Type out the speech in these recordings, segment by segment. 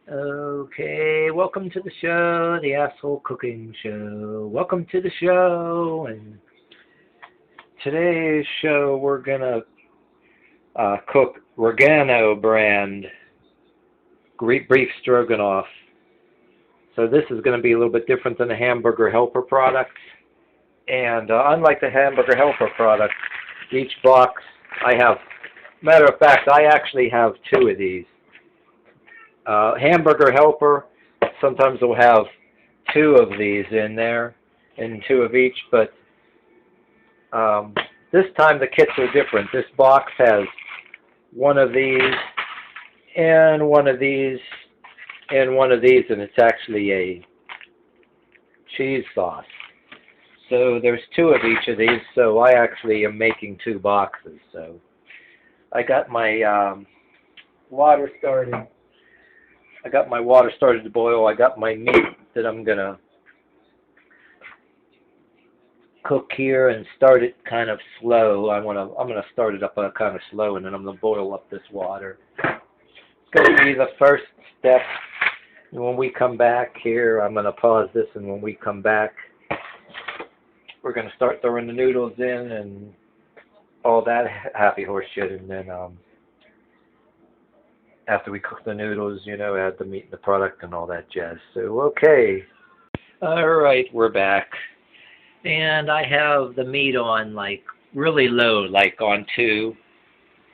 Okay, welcome to the show, the Asshole Cooking Show. Welcome to the show, and today's show we're gonna cook Reggano brand beef stroganoff. So this is going to be a little bit different than the Hamburger Helper product, and unlike the Hamburger Helper product, each box I have. Matter of fact, I actually have two of these. Hamburger Helper, sometimes we'll have two of these in there, and two of each, but this time the kits are different. This box has one of these, and one of these, and one of these, and it's actually a cheese sauce. So there's two of each of these, so I actually am making two boxes. So I got my water started. I got my water started to boil. I got my meat that I'm gonna cook here and start it kind of slow. I'm gonna start it up kind of slow, and then I'm gonna boil up this water. It's gonna be the first step. And when we come back here, I'm gonna pause this, and when we come back, we're gonna start throwing the noodles in and all that happy horse shit, and then after we cook the noodles, add the meat and the product and all that jazz. So, okay. Alright, we're back. And I have the meat on, like, really low, like on 2.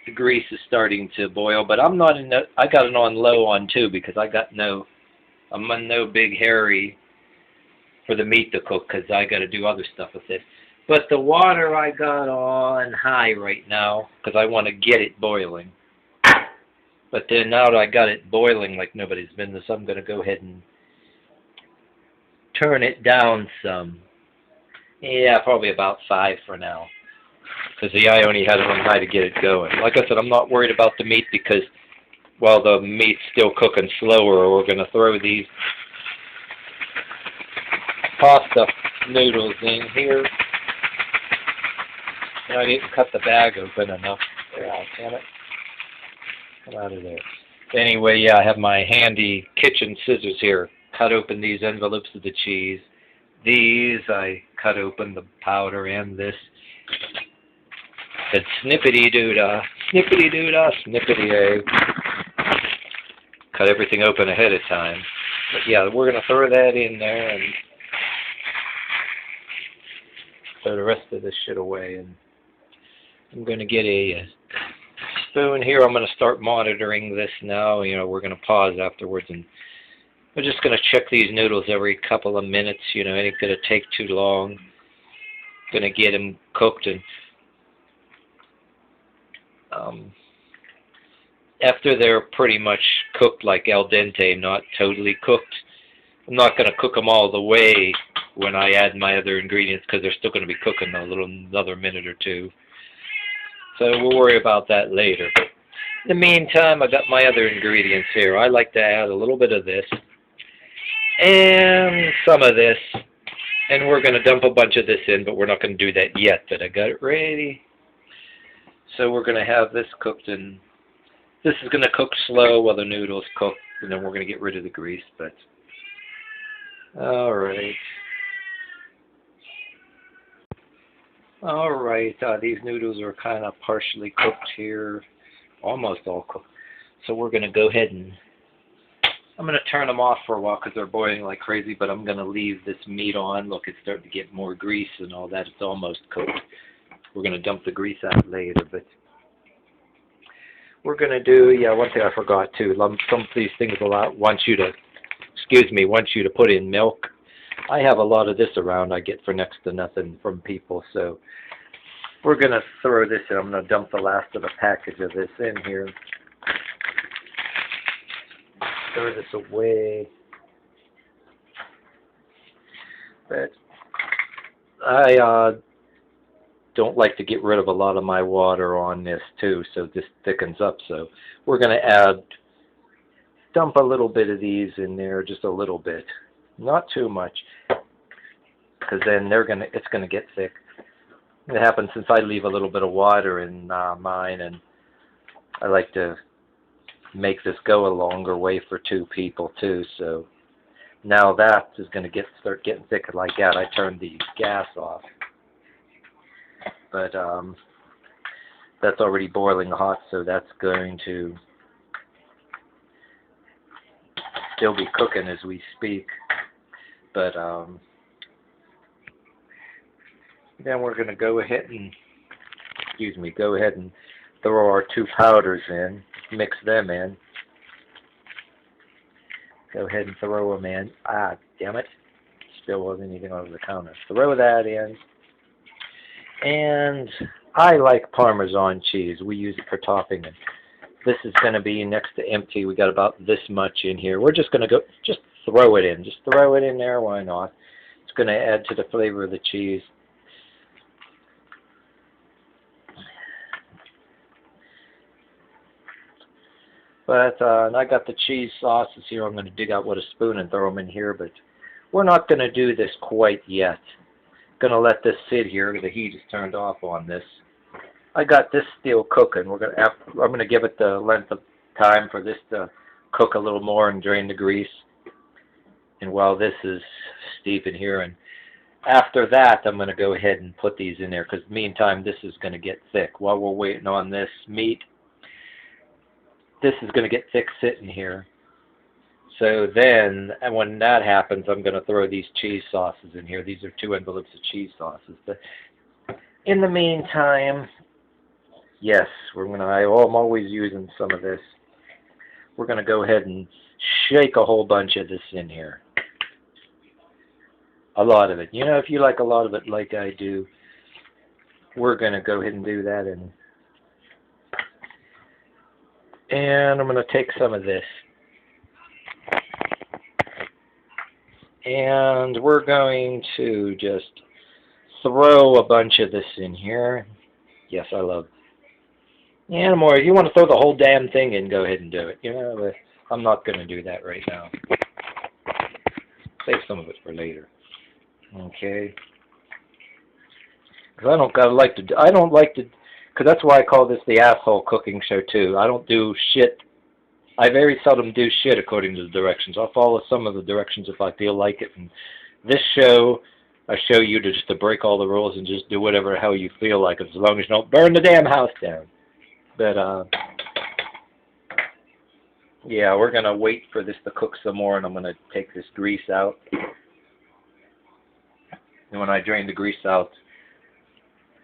The grease is starting to boil, but I'm not in I got it on low on 2 because I'm on no big hurry for the meat to cook because I got to do other stuff with it. But the water I got on high right now because I want to get it boiling. But then now that I got it boiling like nobody's business, I'm going to go ahead and turn it down some. Yeah, probably about 5 for now. Because I only had it on high to get it going. Like I said, I'm not worried about the meat because while the meat's still cooking slower, we're going to throw these pasta noodles in here. And I didn't cut the bag open enough. Yeah, damn it. Come out of there. Anyway, yeah, I have my handy kitchen scissors here. Cut open these envelopes of the cheese. These, I cut open the powder and this. Said snippity-doo-dah, snippity-doo-dah, snippity-a. Cut everything open ahead of time. But yeah, we're going to throw that in there and throw the rest of this shit away. And I'm going to get a spoon here. I'm going to start monitoring this now. We're going to pause afterwards, and we're just going to check these noodles every couple of minutes. It ain't going to take too long. Going to get them cooked, and after they're pretty much cooked like al dente, not totally cooked, I'm not going to cook them all the way when I add my other ingredients because they're still going to be cooking another minute or two. So we'll worry about that later. But in the meantime, I got my other ingredients here. I like to add a little bit of this and some of this. And we're going to dump a bunch of this in, but we're not going to do that yet. But I got it ready. So we're going to have this cooked, and this is going to cook slow while the noodles cook, and then we're going to get rid of the grease. But all right. Alright, these noodles are kind of partially cooked here, almost all cooked. So we're going to go ahead and, I'm going to turn them off for a while because they're boiling like crazy, but I'm going to leave this meat on. Look, it's starting to get more grease and all that. It's almost cooked. We're going to dump the grease out later, but we're going to do, yeah, one thing I forgot too. Some of these things want you to put in milk. I have a lot of this around I get for next to nothing from people, so we're going to throw this in. I'm going to dump the last of the package of this in here. Throw this away. But I don't like to get rid of a lot of my water on this too, so this thickens up. So we're going to dump a little bit of these in there, just a little bit. Not too much, because then it's gonna get thick. It happens since I leave a little bit of water in mine, and I like to make this go a longer way for 2 people too. So now that is going to start getting thicker like that. I turned the gas off, but that's already boiling hot, so that's going to still be cooking as we speak. But then we're going to go ahead and throw our 2 powders in, mix them in. Go ahead and throw them in. Ah, damn it. Still wasn't anything over the counter. Throw that in. And I like Parmesan cheese. We use it for topping. And this is going to be next to empty. We got about this much in here. We're just going to just throw it in. Just throw it in there. Why not? It's going to add to the flavor of the cheese. But and I got the cheese sauces here. I'm going to dig out with a spoon and throw them in here. But we're not going to do this quite yet. Going to let this sit here. The heat is turned off on this. I got this still cooking. I'm going to give it the length of time for this to cook a little more and drain the grease. And while this is steeping here, and after that, I'm going to go ahead and put these in there, because meantime, this is going to get thick. While we're waiting on this meat, this is going to get thick sitting here. So then, and when that happens, I'm going to throw these cheese sauces in here. These are 2 envelopes of cheese sauces. But in the meantime, yes, I'm always using some of this. We're going to go ahead and shake a whole bunch of this in here. A lot of it. You know, if you like a lot of it like I do, we're going to go ahead and do that. And I'm going to take some of this. And we're going to just throw a bunch of this in here. Yes, I love it. And more, if you want to throw the whole damn thing in, go ahead and do it. You know, but I'm not going to do that right now. Save some of it for later. Okay. Because I don't like to, because that's why I call this the asshole cooking show too. I don't do shit. I very seldom do shit according to the directions. I'll follow some of the directions if I feel like it. And this show, I show you just to break all the rules and just do whatever the hell you feel like, as long as you don't burn the damn house down. But yeah, we're gonna wait for this to cook some more, and I'm gonna take this grease out. And when I drain the grease out,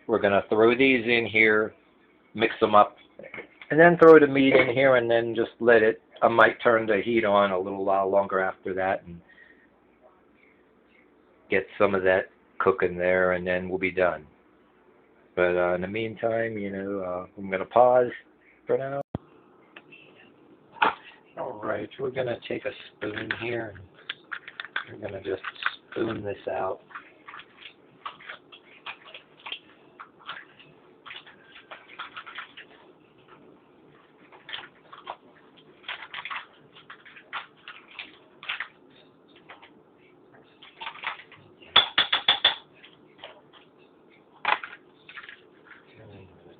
we're gonna throw these in here, mix them up, and then throw the meat in here, and then just let it. I might turn the heat on a little while longer after that, and get some of that cooking there, and then we'll be done. But in the meantime, you know, I'm going to pause for now. All right, we're going to take a spoon here, and we're going to just spoon this out.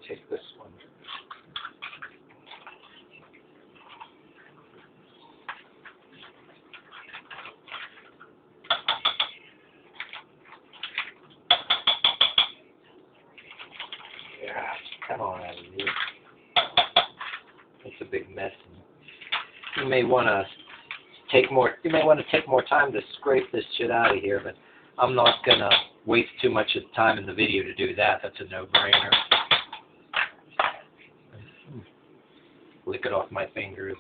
Take this one. Yeah, come on out of here. It's a big mess. You may want to take more. You may want to take more time to scrape this shit out of here, but I'm not gonna waste too much of time in the video to do that. That's a no-brainer. Lick it off my fingers.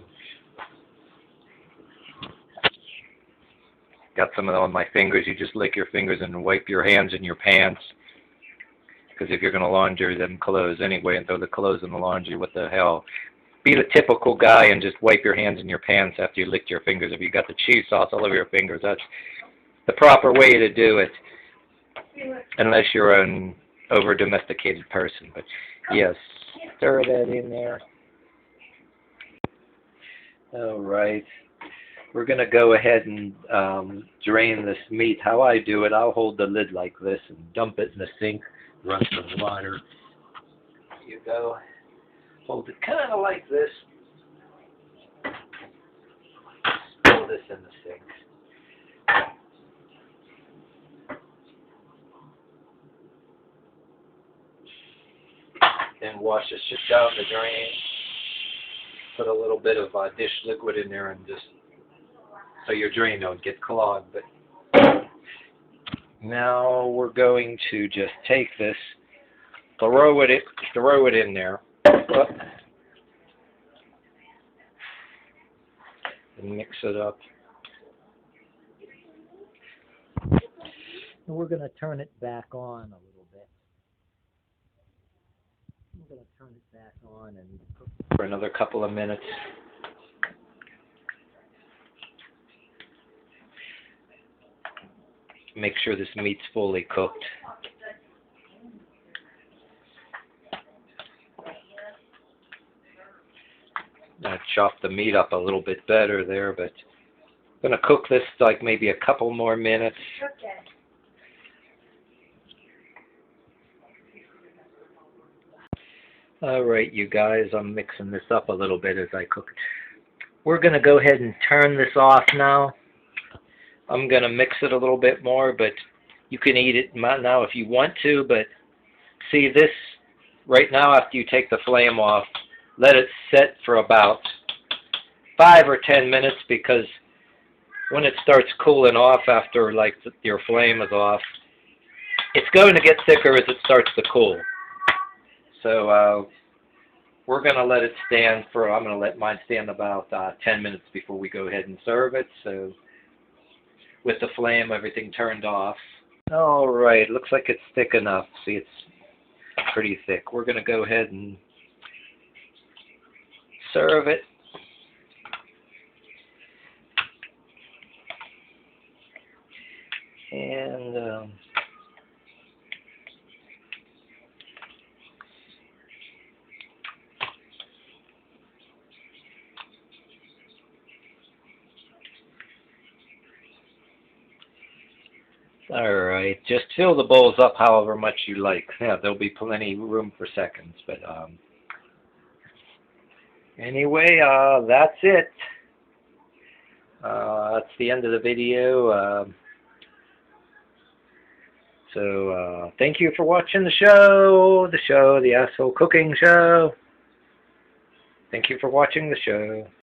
Got some of it on my fingers. You just lick your fingers and wipe your hands in your pants. Because if you're going to launder them clothes anyway and throw the clothes in the laundry, what the hell? Be the typical guy and just wipe your hands in your pants after you licked your fingers. If you got the cheese sauce all over your fingers, that's the proper way to do it. Unless you're an over-domesticated person. But yes, stir that in there. All right, we're going to go ahead and drain this meat. How I do it, I'll hold the lid like this and dump it in the sink, run some water. Here you go. Hold it kind of like this. this in the sink. Then wash this shit down the drain. Put a little bit of dish liquid in there and just so your drain don't get clogged. But now we're going to just take this, throw it in there, and mix it up. And we're going to turn it back on a little bit. We're going to turn it back on and cook for another couple of minutes. Make sure this meat's fully cooked. I chopped the meat up a little bit better there, but I'm going to cook this like maybe a couple more minutes. Alright, you guys, I'm mixing this up a little bit as I cook it. We're going to go ahead and turn this off now. I'm going to mix it a little bit more, but you can eat it now if you want to, but see this right now after you take the flame off, let it sit for about 5 or 10 minutes, because when it starts cooling off after like your flame is off, it's going to get thicker as it starts to cool. So we're going to let it stand for, I'm going to let mine stand about 10 minutes before we go ahead and serve it. So with the flame, everything turned off. All right, looks like it's thick enough. See, it's pretty thick. We're going to go ahead and serve it. And alright, just fill the bowls up however much you like. Yeah, there'll be plenty room for seconds, but anyway, that's it. That's the end of the video. So thank you for watching the show, the Asshole Cooking Show. Thank you for watching the show.